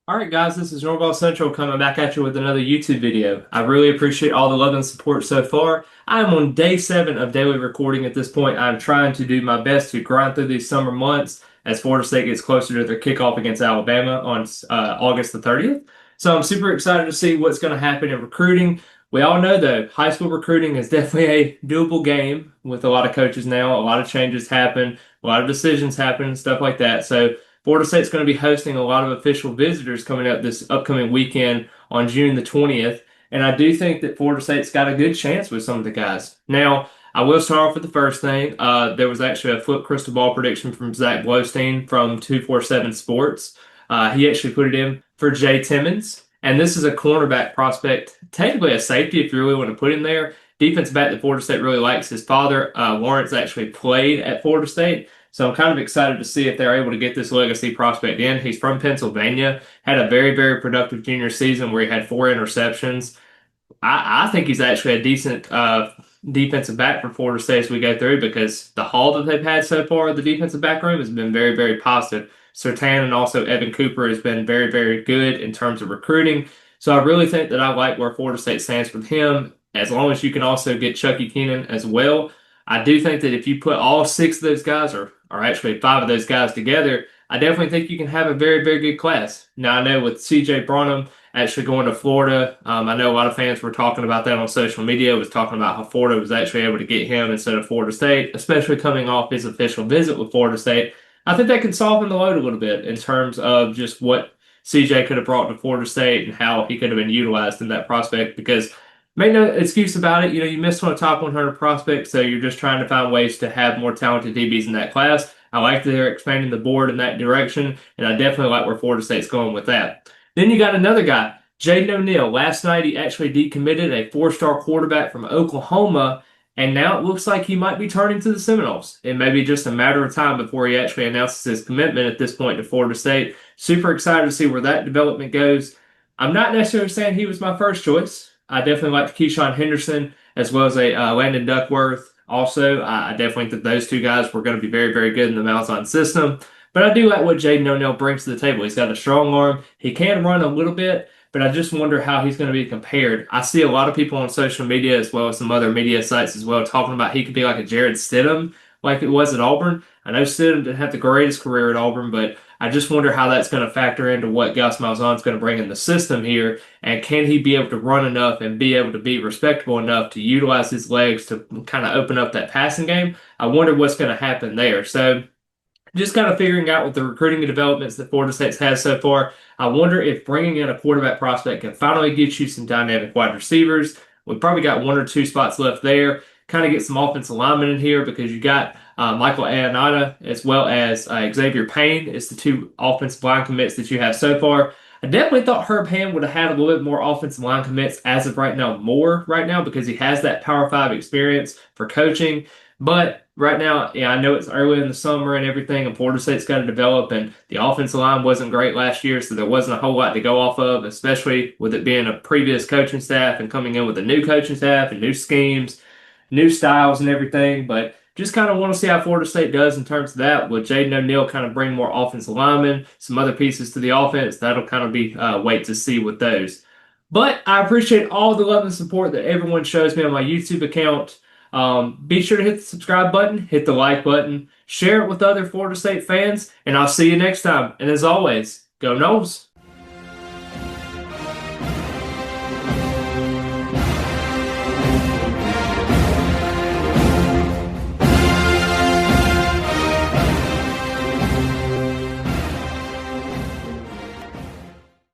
Alright guys, this is Norval Central coming back at you with another YouTube video. I really appreciate all the love and support so far. I am on day 7 of daily recording at this point. I'm trying to do my best to grind through these summer months as Florida State gets closer to their kickoff against Alabama on August the 30th. So I'm super excited to see what's going to happen in recruiting. We all know though, high school recruiting is definitely a doable game with a lot of coaches now. A lot of changes happen, a lot of decisions happen, and stuff like that. So Florida State's going to be hosting a lot of official visitors coming up this upcoming weekend on June the 20th. And I do think that Florida State's got a good chance with some of the guys. Now, I will start off with the first thing. There was actually a flip crystal ball prediction from Zach Blowstein from 247 Sports. He actually put it in for Jay Timmons. And this is a cornerback prospect, technically a safety if you really want to put him there. Defensive back that Florida State really likes. His father, Lawrence, actually played at Florida State. So I'm kind of excited to see if they're able to get this legacy prospect in. He's from Pennsylvania, had a very, very productive junior season where he had 4 interceptions. I think he's actually a decent defensive back for Florida State as we go through because the haul that they've had so far, the defensive back room, has been very, very positive. Sertan and also Evan Cooper has been very, very good in terms of recruiting. So I really think that I like where Florida State stands with him, as long as you can also get Chucky Keenan as well. I do think that if you put all 6 of those guys, or actually 5 of those guys together, I definitely think you can have a very, very good class. Now, I know with CJ Barnum actually going to Florida, I know a lot of fans were talking about that on social media, was talking about how Florida was actually able to get him instead of Florida State, especially coming off his official visit with Florida State. I think that could soften the load a little bit in terms of just what CJ could have brought to Florida State and how he could have been utilized in that prospect because make no excuse about it. You know, you missed on a top 100 prospect, so you're just trying to find ways to have more talented DBs in that class. I like that they're expanding the board in that direction, and I definitely like where Florida State's going with that. Then you got another guy, Jaden O'Neal. Last night he actually decommitted, a 4-star quarterback from Oklahoma, and now it looks like he might be turning to the Seminoles. It may be just a matter of time before he actually announces his commitment at this point to Florida State. Super excited to see where that development goes. I'm not necessarily saying he was my first choice. I definitely like Keyshawn Henderson as well as a Landon Duckworth. Also, I definitely think that those 2 guys were going to be very, very good in the Malzahn system. But I do like what Jaden O'Neal brings to the table. He's got a strong arm. He can run a little bit, but I just wonder how he's going to be compared. I see a lot of people on social media as well as some other media sites as well talking about he could be like a Jared Stidham like it was at Auburn. I know Stidham didn't have the greatest career at Auburn, but I just wonder how that's going to factor into what Gus Malzahn's going to bring in the system here, and can he be able to run enough and be able to be respectable enough to utilize his legs to kind of open up that passing game? I wonder what's going to happen there. So just kind of figuring out with the recruiting developments that Florida State's has so far, I wonder if bringing in a quarterback prospect can finally get you some dynamic wide receivers. We've probably got 1 or 2 spots left there. Kind of get some offensive linemen in here because you got Michael Ayanada as well as Xavier Payne is the 2 offensive line commits that you have so far. I definitely thought Herb Hand would have had a little bit more offensive line commits as of right now, more right now because he has that Power 5 experience for coaching. But right now, yeah, I know it's early in the summer and everything, and Florida State's got to develop, and the offensive line wasn't great last year, so there wasn't a whole lot to go off of, especially with it being a previous coaching staff and coming in with a new coaching staff and new schemes, new styles and everything. But just kind of want to see how Florida State does in terms of that. With Jaden O'Neal kind of bring more offensive linemen, some other pieces to the offense, that'll kind of be wait to see with those. But I appreciate all the love and support that everyone shows me on my YouTube account. Be sure to hit the subscribe button, hit the like button, share it with other Florida State fans, and I'll see you next time. And as always, go Noles!